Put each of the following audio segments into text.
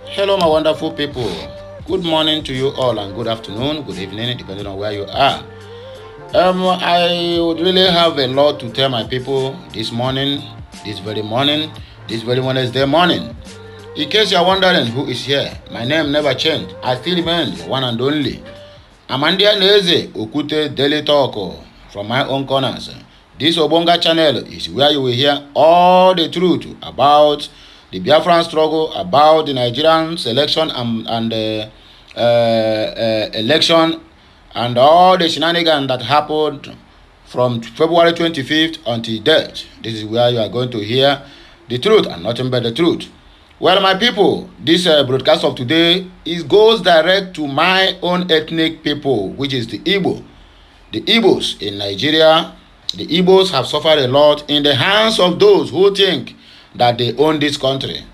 Hello, my wonderful people. Good morning to you all, and good afternoon, good evening, depending on where you are. I would really have a lot to tell my people this very Wednesday morning. In case you are wondering who is here, my name never changed. I still remain the one and only. Amandia Neze Okute Daily Talk from my own corners. This Obonga channel is where you will hear all the truth about the Biafran struggle, about the Nigerian selection and election, and all the shenanigans that happened from February 25th until date. This is where you are going to hear the truth and nothing but the truth. Well, my people, this broadcast of today goes direct to my own ethnic people, which is the Igbo. The Igbos in Nigeria, the Igbos have suffered a lot in the hands of those who think that they own this country.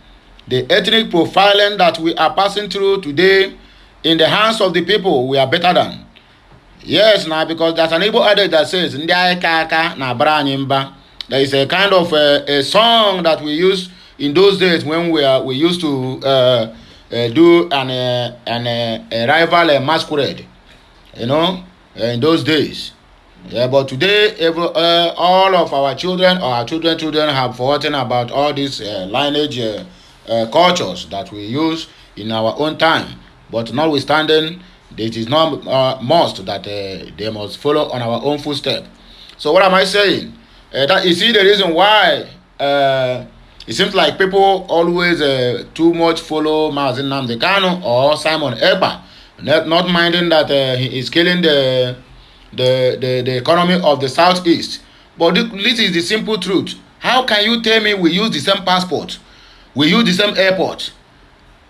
The ethnic profiling that we are passing through today in the hands of the people we are better than. Yes, now because there's an Igbo adage that says, Ndi aka na bara mba. There is a kind of a song that we use in those days when we used to do a rival masquerade, in those days. Yeah, but today, all of our children or our children have forgotten about all these lineage cultures that we use in our own time. But notwithstanding, it is not must that they must follow on our own footstep. So what am I saying? That you see the reason why it seems like people always too much follow Mazi Nnamdi Kanu or Simon Ekpa, not minding that he is killing the economy of the southeast. But this is the simple truth. How can you tell me we use the same passport, we use the same airport,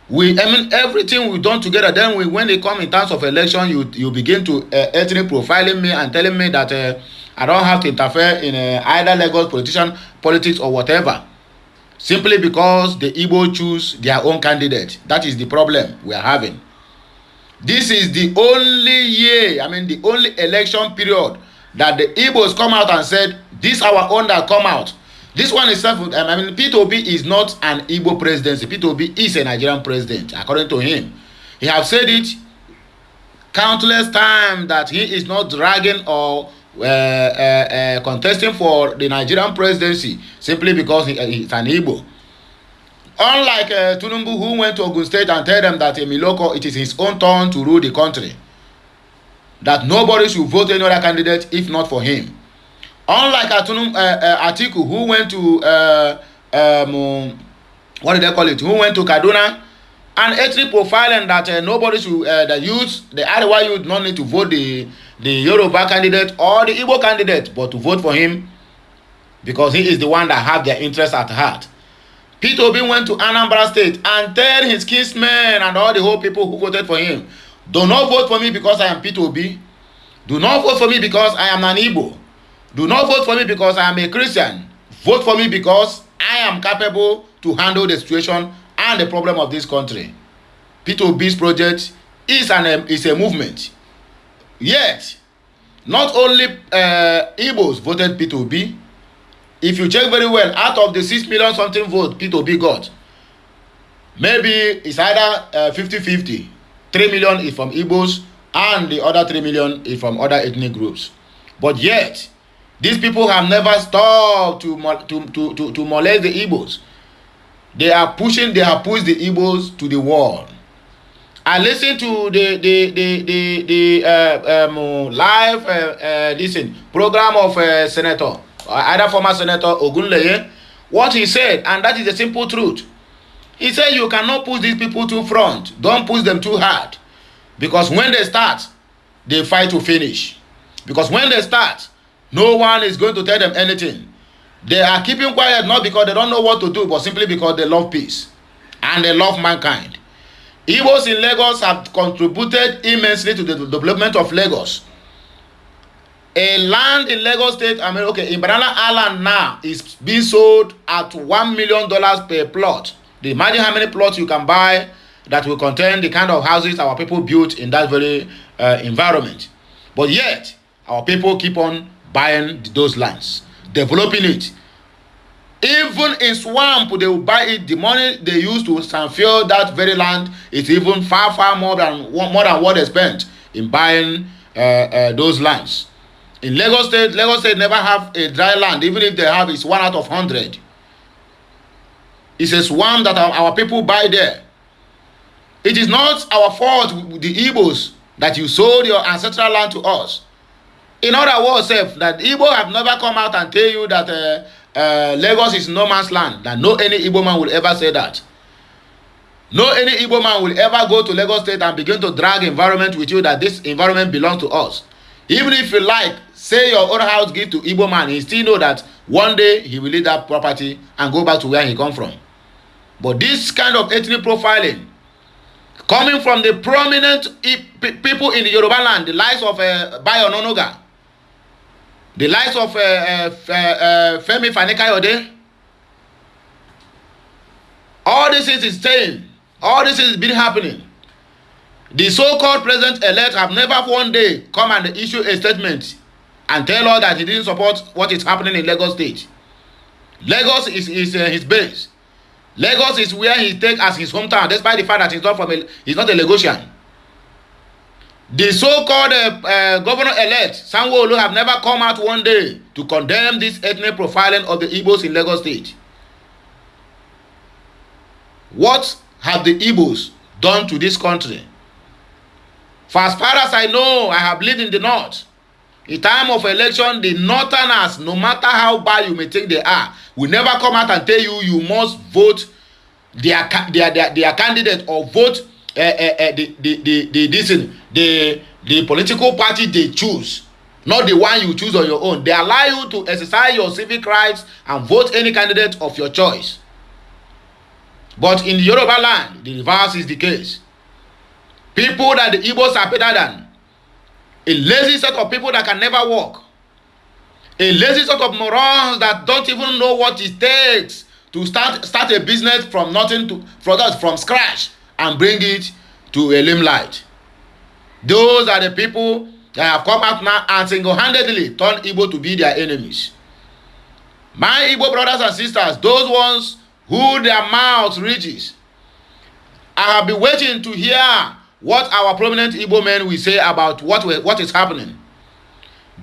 everything we done together, then when they come in terms of election, you begin to ethnic profiling me and telling me that I don't have to interfere in either Lagos politics or whatever, simply because the Igbo choose their own candidate. That is the problem we are having. This is the only election period that the Igbos come out and said, this our own that come out. This one is Peter Obi is not an Igbo presidency. Peter Obi is a Nigerian president, according to him. He have said it countless times that he is not dragging or contesting for the Nigerian presidency simply because he is an Igbo. Unlike Tinubu, who went to Ogun State and tell them that Emiloko, it is his own turn to rule the country, that nobody should vote any other candidate if not for him. Unlike Atiku, who went to what did they call it? Who went to Kaduna and ethnic profiling that nobody should, the Arewa youth, not need to vote the Yoruba candidate or the Igbo candidate, but to vote for him because he is the one that have their interest at heart. Peter Obi went to Anambra State and tell his kinsmen and all the whole people who voted for him, do not vote for me because I am Peter Obi. Do not vote for me because I am an Igbo. Do not vote for me because I am a Christian. Vote for me because I am capable to handle the situation and the problem of this country. Peter Obi's project is a movement. Yet, not only Igbos voted Peter Obi. If you check very well, out of the 6 million something vote Peter Obi got, maybe it's either 50-50. 3 million is from Igbos and the other 3 million is from other ethnic groups. But yet, these people have never stopped to molest the Igbos. They have pushed the Igbos to the wall. I listened to the live program of Senator, either former Senator Ogunleye, what he said, and that is the simple truth. He said you cannot push these people too front. Don't push them too hard. Because when they start, they fight to finish. Because when they start, no one is going to tell them anything. They are keeping quiet not because they don't know what to do, but simply because they love peace and they love mankind. Igbos in Lagos have contributed immensely to the development of Lagos. A land in Lagos State, in Banana Island now is being sold at $1 million per plot. Imagine how many plots you can buy that will contain the kind of houses our people built in that very environment. But yet, our people keep on buying those lands, developing it. Even in swamp, they will buy it. The money they use to sanfill that very land is even far more than what they spent in buying those lands. In Lagos State never have a dry land. Even if they have, it's 1 out of 100. It's a swamp that our people buy there. It is not our fault, the Igbos, that you sold your ancestral land to us. In other words, that Igbo have never come out and tell you that Lagos is no man's land. That no any Igbo man will ever say that. No any Igbo man will ever go to Lagos State and begin to drag environment with you, that this environment belongs to us. Even if you like, say your own house give to Igbo man, he still know that one day he will leave that property and go back to where he come from. But this kind of ethnic profiling, coming from the prominent people in the Yoruba land, the likes of Bayo Nonoga, the likes of Femi Fani-Kayode, all this is saying, all this is been happening. The so-called president-elect have never one day come and issue a statement and tell us that he didn't support what is happening in Lagos State. Lagos is his base. Lagos is where he take as his hometown, despite the fact that he's not a Lagosian. The so-called governor-elect, Sanwo-Olu, have never come out one day to condemn this ethnic profiling of the Igbos in Lagos State. What have the Igbos done to this country? For as far as I know, I have lived in the north. In time of election, the northerners, no matter how bad you may think they are, will never come out and tell you you must vote their candidate or vote the political party they choose, not the one you choose on your own. They allow you to exercise your civic rights and vote any candidate of your choice. But in the Yoruba land, the reverse is the case. People that the Igbos are better than, a lazy set of people that can never work, a lazy set of morons that don't even know what it takes to start a business from nothing to from scratch and bring it to a limelight. Those are the people that have come out now and single-handedly turned Igbo to be their enemies. My Igbo brothers and sisters, those ones who their mouths reaches, I have been waiting to hear what our prominent Igbo men will say about what is happening.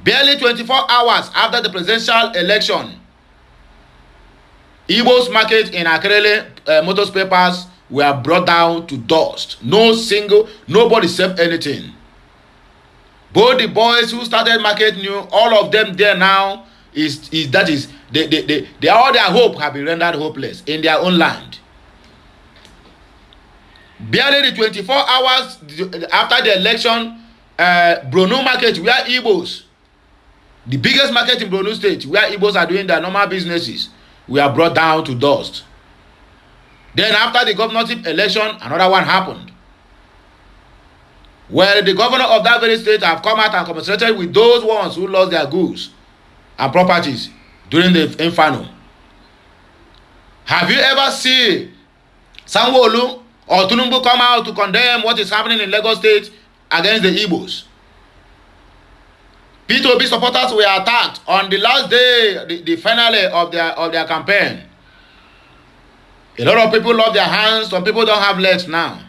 Barely 24 hours after the presidential election, Igbo's market in Akerele Motors papers were brought down to dust. Nobody saved anything. Both the boys who started market new, all of them there now all their hope have been rendered hopeless in their own land. Barely the 24 hours after the election, Bronu market, where Igbos, the biggest market in Bronu State, where Igbos are doing their normal businesses, we are brought down to dust. Then after the governorship election, another one happened, where the governor of that very state have come out and compensated with those ones who lost their goods and properties during the inferno. Have you ever seen Sanwo-Olu or Tinubu come out to condemn what is happening in Lagos State against the Igbos? P2B supporters were attacked on the last day, the finale of their campaign. A lot of people lost their hands. Some people don't have legs now.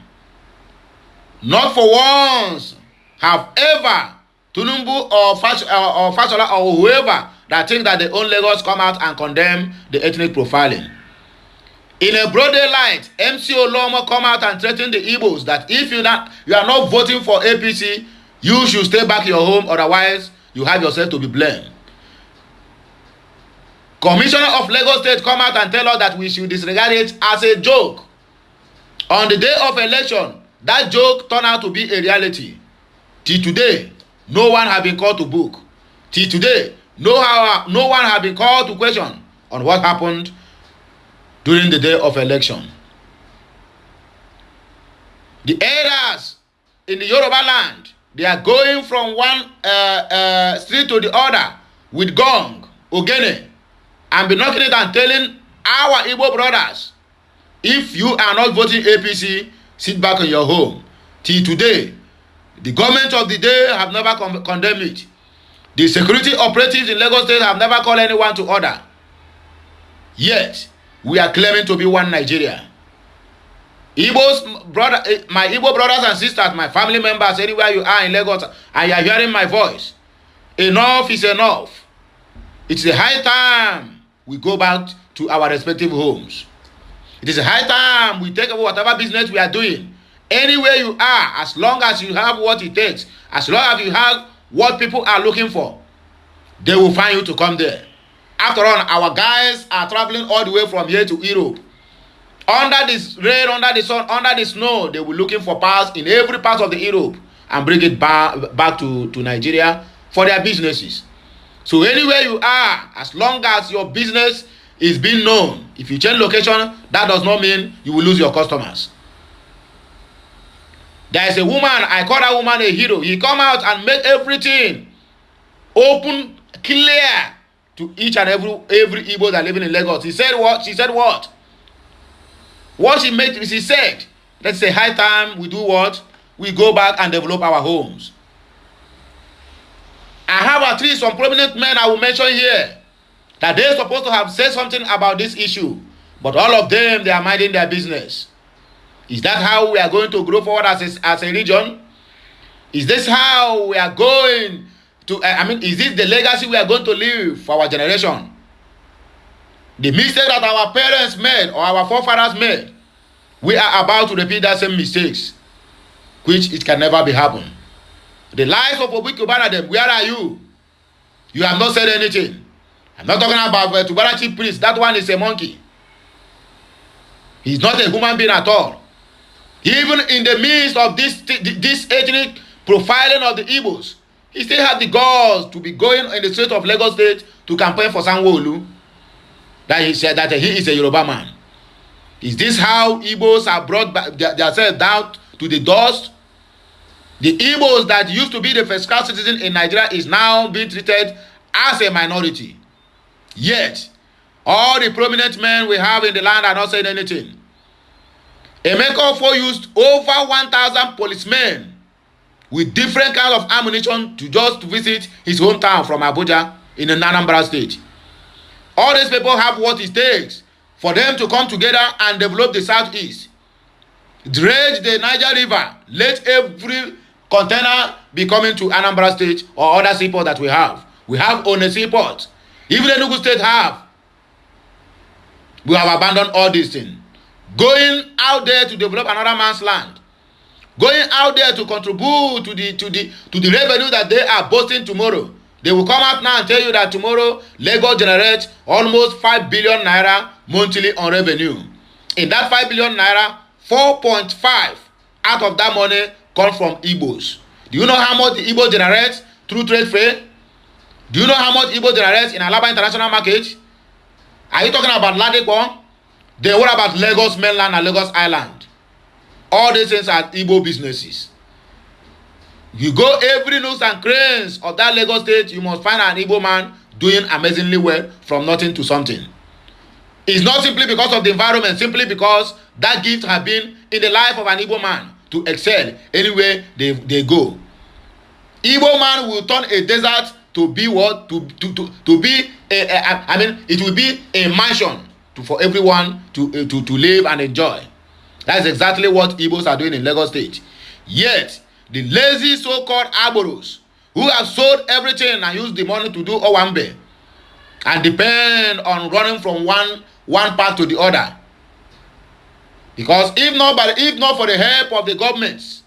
Not for once have ever Tinubu or Fashola or whoever that think that they own Lagos come out and condemn the ethnic profiling. In a broad daylight, MC Olomo come out and threaten the Igbos that if you are not voting for APC, you should stay back in your home, otherwise you have yourself to be blamed. Commissioner of Lagos State come out and tell us that we should disregard it as a joke. On the day of election, that joke turned out to be a reality. Till today, no one has been called to book. Till today, no one has been called to question on what happened during the day of election. The elders in the Yoruba land, they are going from one street to the other with gong, ogene, and be knocking it and telling our Igbo brothers, if you are not voting APC, sit back in your home. Till today, the government of the day have never condemned it. The security operatives in Lagos State have never called anyone to order. Yet, we are claiming to be one Nigeria. My Igbo brothers and sisters, my family members, anywhere you are in Lagos, and you are hearing my voice, enough is enough. It's a high time we go back to our respective homes. It is a high time we take over whatever business we are doing. Anywhere you are, as long as you have what it takes, as long as you have what people are looking for, they will find you to come there. After all, our guys are traveling all the way from here to Europe. Under this rain, under the sun, under the snow, they will looking for parts in every part of the Europe and bring it back to Nigeria for their businesses. So anywhere you are, as long as your business is being known, if you change location, that does not mean you will lose your customers. There is a woman, I call that woman a hero. He come out and make everything open, clear to each and every Igbo that living in Lagos. He said what? She said what? What she said, let's say high time we do what? We go back and develop our homes. I have at least some prominent men I will mention here that they're supposed to have said something about this issue, but all of them, they are minding their business. Is that how we are going to grow forward as a region? Is this how we are going to, is this the legacy we are going to leave for our generation? The mistake that our parents made or our forefathers made, we are about to repeat that same mistakes, which it can never be happen. The lives of Obi Kubana, where are you? You have not said anything. I'm not talking about Tubara chief priest. That one is a monkey. He's not a human being at all. Even in the midst of this ethnic profiling of the Igbos, he still has the balls to be going in the street of Lagos State to campaign for Sanwo-Olu. That he said that he is a Yoruba man. Is this how Igbos are brought themselves down to the dust? The Igbos that used to be the first class citizen in Nigeria is now being treated as a minority. Yet, all the prominent men we have in the land are not saying anything. Emeka Ofo used over 1,000 policemen with different kinds of ammunition to just visit his hometown from Abuja in the Anambra State. All these people have what it takes for them to come together and develop the Southeast. Dredge the Niger River. Let every container be coming to Anambra State or other seaports that we have. We have on a seaport. Even the Enugu State have. We have abandoned all these things. Going out there to develop another man's land. Going out there to contribute to the revenue that they are boasting tomorrow. They will come out now and tell you that tomorrow Lagos generates almost 5 billion naira monthly on revenue. In that 5 billion naira, 4.5 out of that money comes from Igbos. Do you know how much the Igbo generates through trade fair? Do you know how much Igbo generates in Alaba International Market? Are you talking about Ladekpo? Then what about Lagos mainland and Lagos Island? All these things are Igbo businesses. You go every nooks and crannies of that Lagos state, you must find an Igbo man doing amazingly well from nothing to something. It's not simply because of the environment, simply because that gift has been in the life of an Igbo man to excel anywhere they go. Igbo man will turn a desert to be what? To be it will be a mansion for everyone to live and enjoy. That's exactly what Igbos are doing in Lagos State. Yet, the lazy so-called Agboros who have sold everything and used the money to do Owambe and depend on running from one part to the other. Because if not for the help of the governments,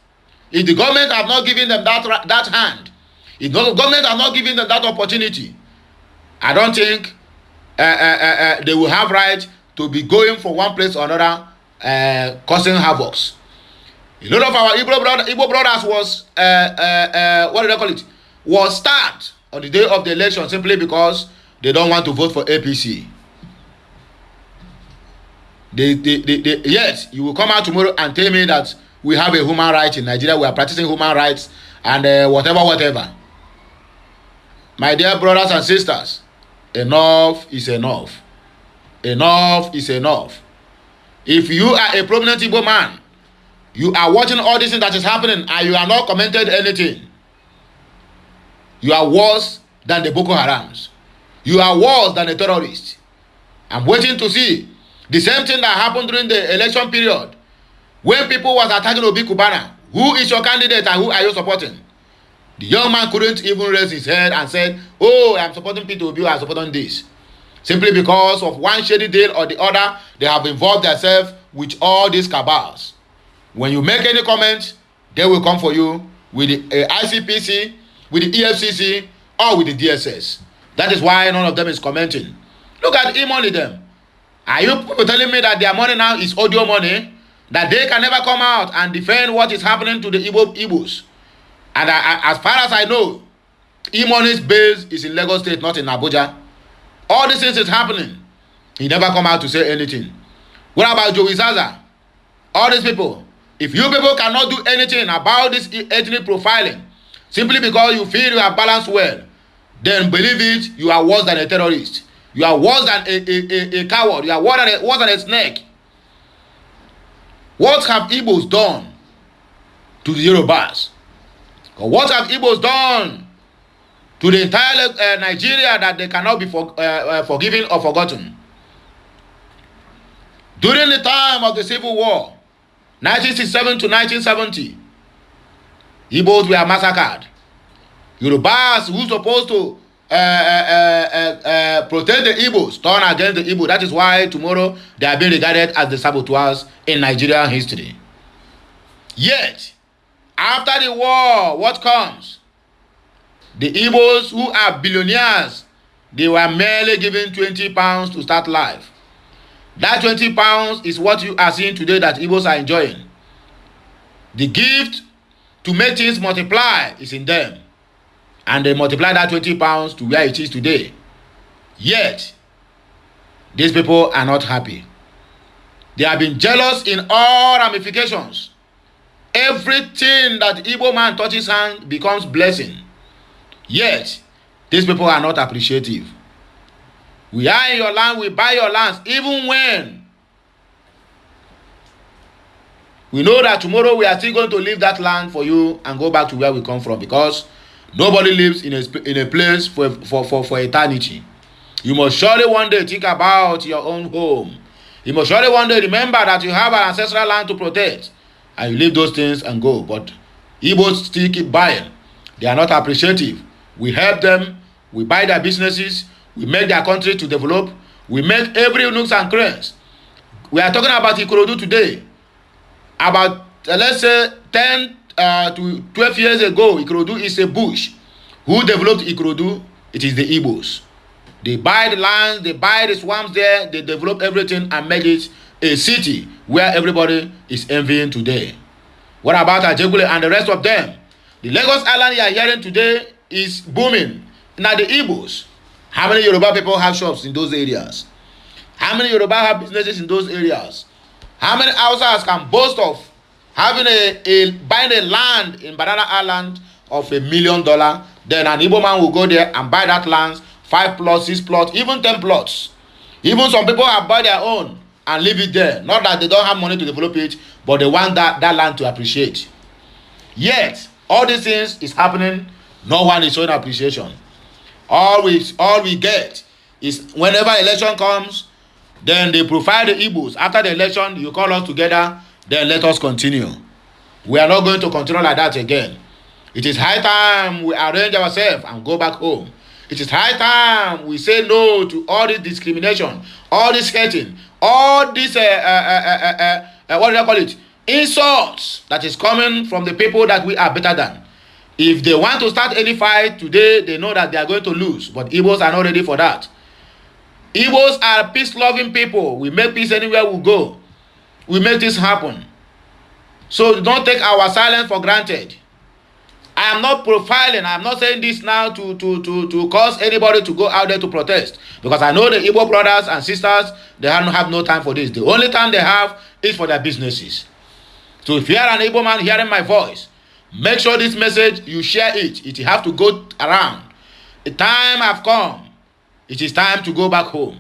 if the government have not given them that hand, if the government have not given them that opportunity, I don't think they will have right to be going from one place or another, causing havocs. A lot of our Igbo brothers was what do they call it? Was stabbed on the day of the election simply because they don't want to vote for APC. Yes, you will come out tomorrow and tell me that we have a human right in Nigeria, we are practicing human rights and whatever. My dear brothers and sisters, enough is enough. Enough is enough. If you are a prominent Igbo man, you are watching all this thing that is happening and you have not commented anything, you are worse than the Boko Harams. You are worse than the terrorists. I'm waiting to see the same thing that happened during the election period when people was attacking Obi Kubana. Who is your candidate and who are you supporting? The young man couldn't even raise his head and said, oh, I'm supporting Peter Obi, I'm supporting this. Simply because of one shady deal or the other, they have involved themselves with all these cabals. When you make any comments, they will come for you with the ICPC, with the EFCC, or with the DSS. That is why none of them is commenting. Look at e-money them. Are you people telling me that their money now is audio money? That they can never come out and defend what is happening to the Igbos? And as far as I know, e-money's base is in Lagos State, not in Abuja. All these things is happening. He never come out to say anything. What about Joey Zaza? All these people. If you people cannot do anything about this ethnic profiling, simply because you feel you are balanced well, then believe it, you are worse than a terrorist. You are worse than a coward. You are worse than a snake. What have Igbos done to the Yorubas? Or what have Igbos done to the entire Nigeria that they cannot be forgiven or forgotten? During the time of the Civil War, 1967 to 1970, Igbos were massacred. Yorubas who supposed to protect the Igbos turn against the Igbos. That is why tomorrow they are being regarded as the saboteurs in Nigerian history. Yet, after the war, what comes? The Igbos who are billionaires, they were merely given 20 pounds to start life. That 20 pounds is what you are seeing today that Igbos are enjoying. The gift to make things multiply is in them. And they multiply that 20 pounds to where it is today. Yet, these people are not happy. They have been jealous in all ramifications. Everything that Igbo man touches hand becomes blessing. Yet, these people are not appreciative. We are in your land, we buy your lands, even when we know that tomorrow we are still going to leave that land for you and go back to where we come from, because nobody lives in a place for eternity. You must surely one day think about your own home. You must surely one day remember that you have an ancestral land to protect. And you leave those things and go. But Igbos still keep buying. They are not appreciative. We help them. We buy their businesses. We make their country to develop. We make every nooks and crannies. We are talking about Ikorodu today. About, let's say, 10 to 12 years ago, Ikorodu is a bush. Who developed Ikorodu? It is the Igbos. They buy the land, they buy the swamps there, they develop everything and make it a city where everybody is envying today. What about Ajegule and the rest of them? The Lagos Island you are hearing today is booming. Now the Igbos. How many Yoruba people have shops in those areas? How many Yoruba have businesses in those areas? How many Hausas can boast of having buying a land in Banana Island of $1 million? Then an Igbo man will go there and buy that land, 5 plots, 6 plots, even 10 plots. Even some people have bought their own and leave it there. Not that they don't have money to develop it, but they want that land to appreciate. Yet, all these things is happening, no one is showing appreciation. All we get is whenever election comes, then they profile the Igbos. After the election, you call us together, then let us continue. We are not going to continue like that again. It is high time we arrange ourselves and go back home. It is high time we say no to all this discrimination, all this hating, all this what do I call it? Insults that is coming from the people that we are better than. If they want to start any fight today, they know that they are going to lose. But Igbos are not ready for that. Igbos are peace-loving people. We make peace anywhere we go. We make this happen. So don't take our silence for granted. I am not profiling. I am not saying this now to cause anybody to go out there to protest. Because I know the Igbo brothers and sisters, they have no time for this. The only time they have is for their businesses. So if you are an Igbo man hearing my voice, make sure this message, you share it. It has to go around. The time has come. It is time to go back home.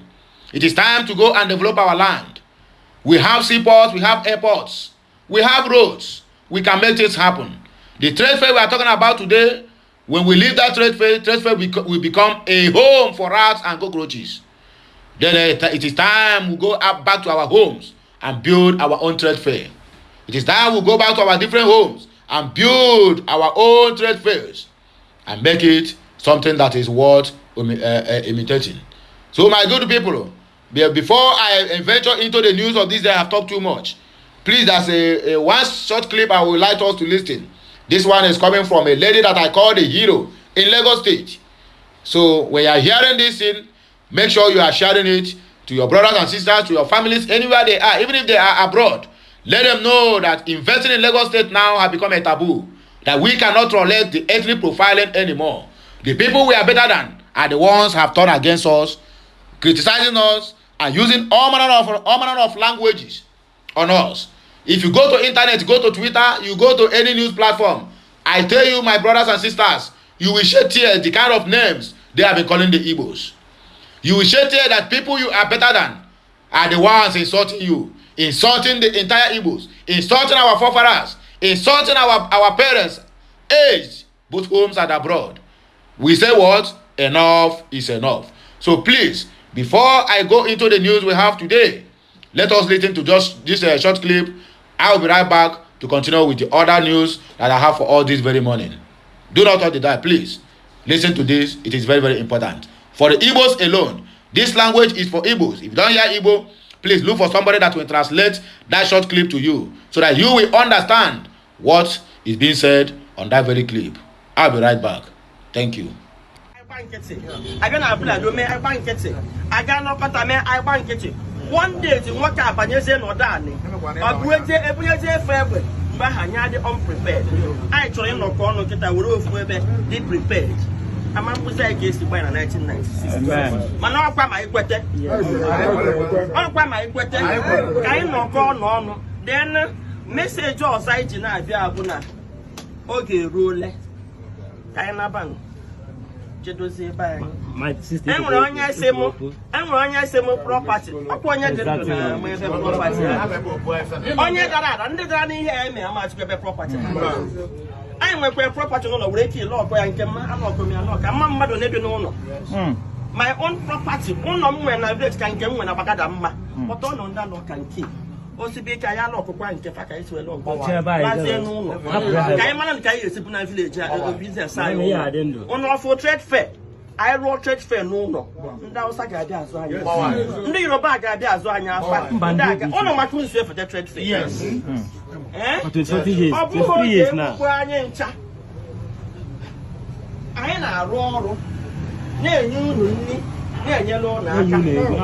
It is time to go and develop our land. We have seaports, we have airports, we have roads. We can make this happen. The trade fair we are talking about today, when we leave that trade fair will become a home for rats and cockroaches. Then it is time we go back to our homes and build our own trade fair. It is time we go back to our different homes and build our own trade fairs and make it something that is worth imitating. So my good people, before I venture into the news of this day, I have talked too much. Please, there's a one short clip I would like us to listen. This one is coming from a lady that I call the hero in Lagos State. So when you are hearing this thing, make sure you are sharing it to your brothers and sisters, to your families, anywhere they are, even if they are abroad. Let them know that investing in Lagos State now has become a taboo, that we cannot tolerate the ethnic profiling anymore. The people we are better than are the ones who have turned against us, criticizing us, and using all manner of languages on us. If you go to internet, go to Twitter, you go to any news platform, I tell you, my brothers and sisters, you will shed tears the kind of names they have been calling the Igbos. You will shed tears that people you are better than are the ones insulting you, insulting the entire Igbos, insulting our forefathers, insulting our parents, aged, both homes and abroad. We say what? Enough is enough. So please, before I go into the news we have today, let us listen to just this short clip. I will be right back to continue with the other news that I have for all this very morning. Do not touch the dial, please. Listen to this. It is very, very important. For the Igbos alone, this language is for Igbos. If you don't hear Igbo, please look for somebody that will translate that short clip to you so that you will understand what is being said on that very clip. I'll be right back. Thank you. One day to work up and you say no darling. Every day unprepared. I try no corner get a roof where they prepared. A man was against the in 1996. Man, my equator. My equator. I no call no. Then message or site in Abuna. Okay, rule. Kainaban. My sister. I'm on your same property. Upon your property. On your dad, here, how much property. I went for property on a waking law where I can unlock. I'm not no. My own property, one when I can get when I got a ma, but on that lock can keep. Also, be a lock of one if I can swell on. Kaiman and Kai is a village business. On our for trade fair. I wrote trade fair no. That was like idea as well. Do you know back idea as well? All of my crews for the trade fair. Yes. But it's 30 years. 3 years now. I ain't a roll. Near you, near yellow.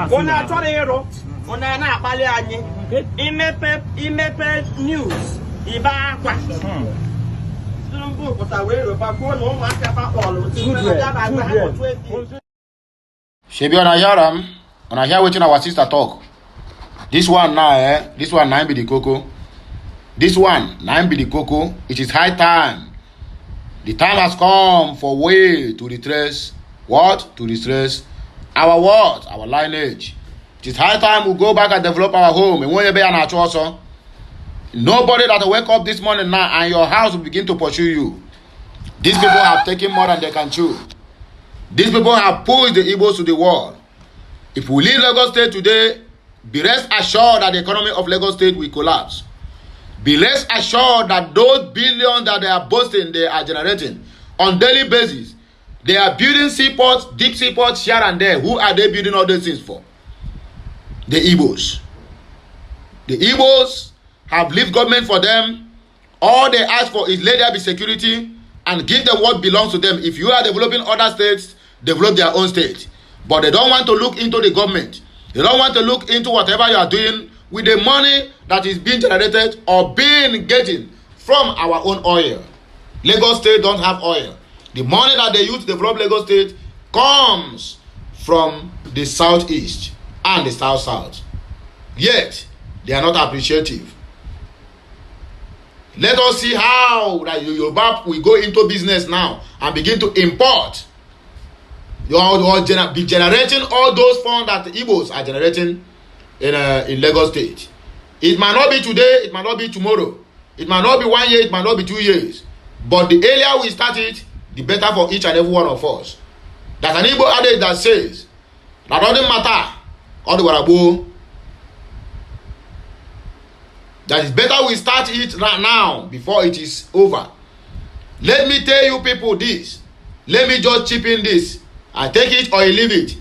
When I told you, when I not Baliani, Imepe News, Iba. Shebi on I hear wetin our sister talk. This one now, this one 9 be the cocoa. This one 9 be the cocoa. It is high time. The time has come for way to retrace what? To retrace our what? Our lineage. It is high time we go back and develop our home. And when you be an also, nobody that will wake up this morning now and your house will begin to pursue you. These people have taken more than they can chew. These people have pushed the Igbos to the wall. If we leave Lagos State today, be rest assured that the economy of Lagos State will collapse. Be rest assured that those billions that they are boasting, they are generating on daily basis. They are building seaports, deep seaports here and there. Who are they building all these things for? The Igbos. The Igbos have left government for them. All they ask for is let there be security and give them what belongs to them. If you are developing other states, develop their own state. But they don't want to look into the government. They don't want to look into whatever you are doing with the money that is being generated or getting from our own oil. Lagos State don't have oil. The money that they use to develop Lagos State comes from the southeast and the south. Yet, they are not appreciative. Let us see how that Yoruba will go into business now and begin to import. Be generating all those funds that the Igbos are generating in Lagos State. It might not be today, it might not be tomorrow. It might not be 1 year, it might not be 2 years. But the earlier we start it, the better for each and every one of us. There's an Igbo adage that says, that doesn't matter All the warabo. That is better we start it right now before it is over. Let me tell you people this. Let me just chip in this. I take it or I leave it.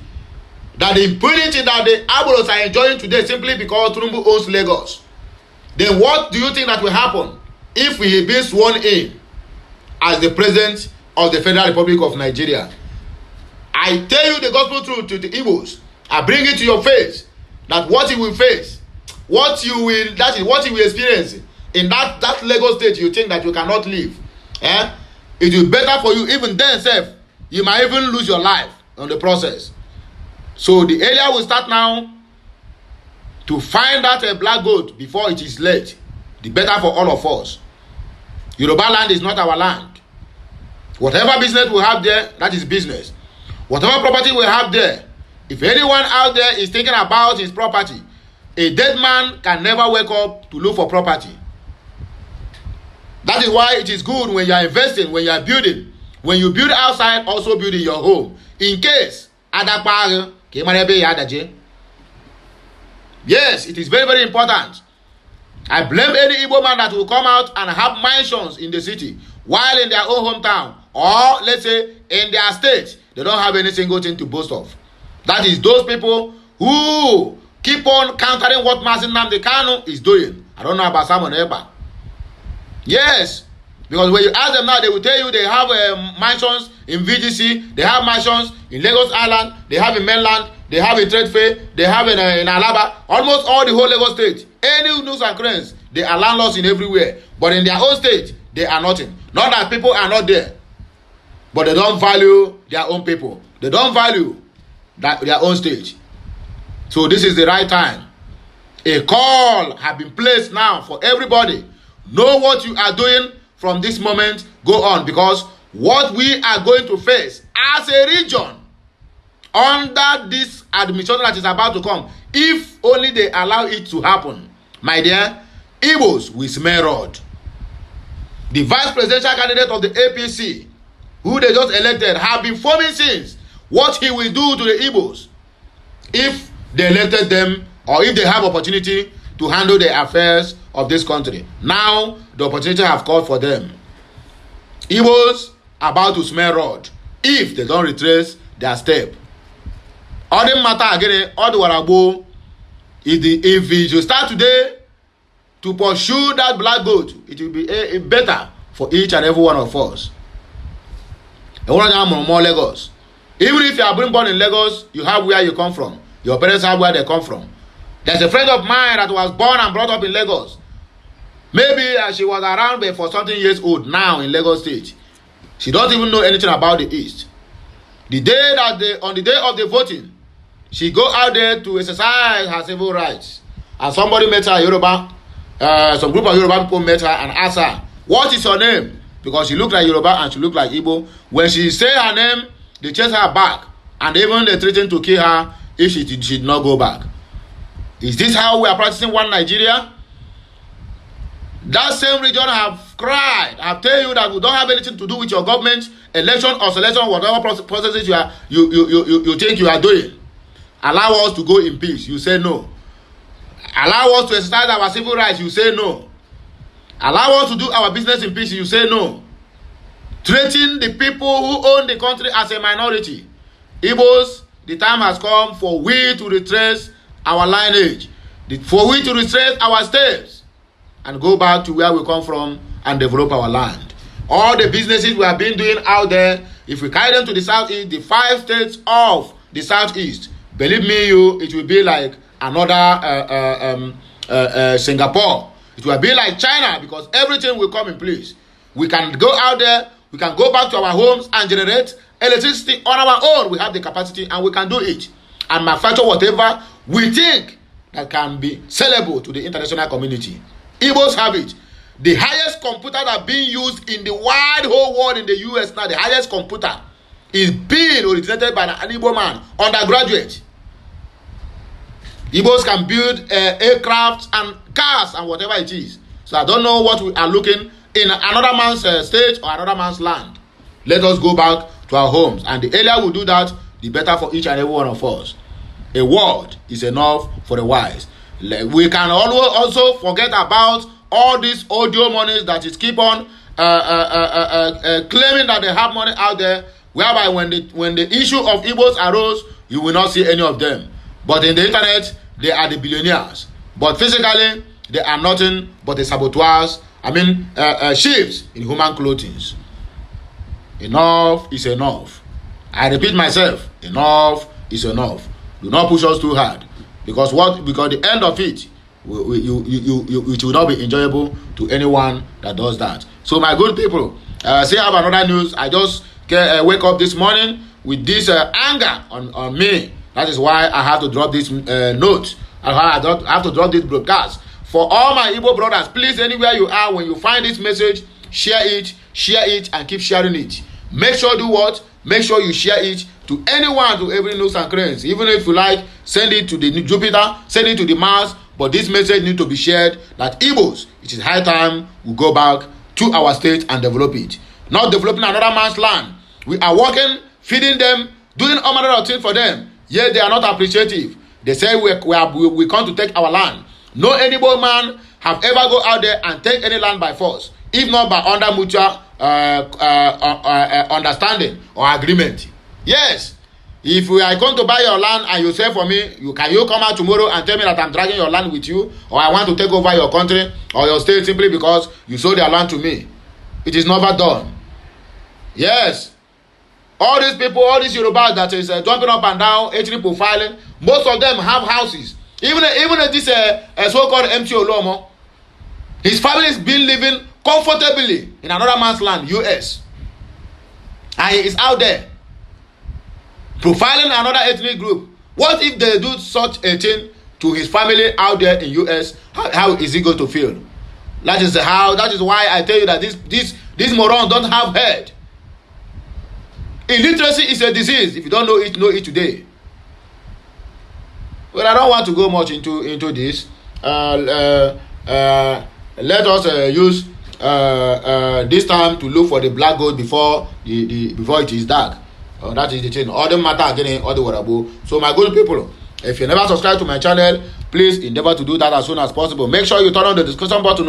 That the impunity that the Igbos are enjoying today simply because Tinubu owns Lagos. Then what do you think that will happen if we be sworn in as the president of the Federal Republic of Nigeria? I tell you the gospel truth to the Igbos. I bring it to your face that what you will face, that is what you will experience in that Lagos state you think that you cannot live. It will be better for you. Even then, self, you might even lose your life on the process. So the area will start now to find out a black goat before it is late. The better for all of us. Yoruba land is not our land. Whatever business we have there, that is business. Whatever property we have there, if anyone out there is thinking about his property, a dead man can never wake up to look for property. That is why it is good when you are investing, when you are building. When you build outside, also build in your home. In case, yes, it is very, very important. I blame any Igbo man that will come out and have mansions in the city while in their own hometown, or let's say in their state, they don't have any single thing to boast of. That is those people who keep on countering what Mazin Nnamdi Kanu is doing. I don't know about Simon Ekpa. Yes, because when you ask them now, they will tell you they have mansions in VGC, they have mansions in Lagos Island, they have in mainland, they have in Trade Fair, they have in Alaba, almost all the whole Lagos state. Any nooks and crannies, they are landlords in everywhere. But in their own state, they are nothing. Not that people are not there, but they don't value their own people. They don't value their own state. So this is the right time. A call has been placed now for everybody. Know what you are doing from this moment. Go on, because what we are going to face as a region under this administration that is about to come, if only they allow it to happen, my dear, Igbos will smell rod. The vice presidential candidate of the APC, who they just elected, have been forming since what he will do to the Igbos if they elected them, or if they have opportunity to handle the affairs of this country. Now the opportunity have called for them. Igbos about to smell rod if they don't retrace their step. All the matter again, all the waragbo, if we should start today to pursue that black goat, it will be better for each and every one of us. More Lagos. Even if you are born in Lagos, you have where you come from. Your parents have where they come from. There's a friend of mine that was born and brought up in Lagos. Maybe she was around for something years old now in Lagos State. She don't even know anything about the East. The day that on the day of the voting, she go out there to exercise her civil rights. And somebody met her, Yoruba, some group of Yoruba people met her and asked her, what is your name? Because she looked like Yoruba and she looked like Igbo. When she say her name, they chase her back. And even they threatened to kill her if she did not go back. Is this how we are practicing one Nigeria? That same region have cried, have tell you that we don't have anything to do with your government, election or selection, whatever processes you think you are doing. Allow us to go in peace. You say no. Allow us to exercise our civil rights. You say no. Allow us to do our business in peace. You say no. Treating the people who own the country as a minority. Igbos, the time has come for we to retrace our lineage, for we to retrace our steps and go back to where we come from and develop our land. All the businesses we have been doing out there, if we carry them to the southeast, the 5 states of the southeast, believe me, it will be like another Singapore. It will be like China, because everything will come in place. We can go out there, we can go back to our homes and generate electricity on our own. We have the capacity and we can do it and manufacture whatever we think that can be sellable to the international community. Igbos have it. The highest computer that being used in the wide whole world in the US now, the highest computer is being originated by an Igbo man, undergraduate. Igbos can build aircraft and cars and whatever it is. So I don't know what we are looking in another man's state or another man's land. Let us go back to our homes. And the earlier we do that, the better for each and every one of us. a word is enough for the wise. We can also forget about all these audio monies that is keep on claiming that they have money out there, whereby when the issue of Igbos arose, you will not see any of them. But in the internet, they are the billionaires. But physically, they are nothing but the saboteurs. Sheeps in human clothing. Enough is enough. I repeat myself, enough is enough. Do not push us too hard, because the end of it, it will not be enjoyable to anyone that does that. So my good people, say I have another news. I just wake up this morning with this anger on me. That is why I have to drop this note. I have to drop this broadcast. For all my Igbo brothers, please, anywhere you are, when you find this message, share it, and keep sharing it. Make sure do what? Make sure you share it to anyone, to every nooks and crannies. Even if you like, send it to the Jupiter, send it to the Mars. But this message needs to be shared that Igbos, it is high time we go back to our state and develop it. Not developing another man's land. We are working, feeding them, doing all manner of things for them. Yet they are not appreciative. They say we come to take our land. No Igbo man have ever go out there and take any land by force, if not by under mutual understanding or agreement. Yes, if I come to buy your land and you say for me, can you come out tomorrow and tell me that I'm dragging your land with you, or I want to take over your country or your state simply because you sold their land to me? It is never done. Yes, all these people, all these Yorubas that is jumping up and down, ethnic profiling, most of them have houses. Even this so-called MC Olomo, his family is been living comfortably in another man's land, US. And he is out there profiling another ethnic group. What if they do such a thing to his family out there in US? How is he going to feel? That is why I tell you that these morons don't have head. Illiteracy is a disease. If you don't know it today. Well, I don't want to go much into this. Let us use this time to look for the black gold before it is dark. That is the thing. All the matter again, all the whatever. So my good people, if you never subscribe to my channel, please endeavor to do that as soon as possible. Make sure you turn on the discussion button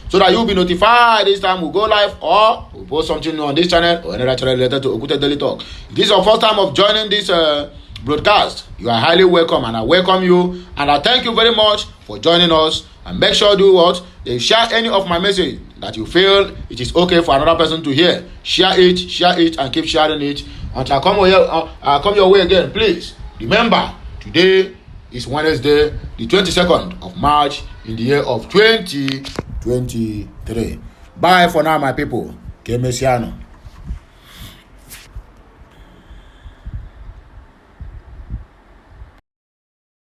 so that you'll be notified this time we go live or we post something new on this channel or another channel related to Okute Daily Talk. If this is your first time of joining this broadcast, you are highly welcome, and I welcome you, and I thank you very much for joining us. And make sure do what? Share any of my message that you feel it is okay for another person to hear. Share it, and keep sharing it until I come your way again. Please remember, today is Wednesday, the 22nd of March in the year of 2023. Bye for now, my people. Que mesiano.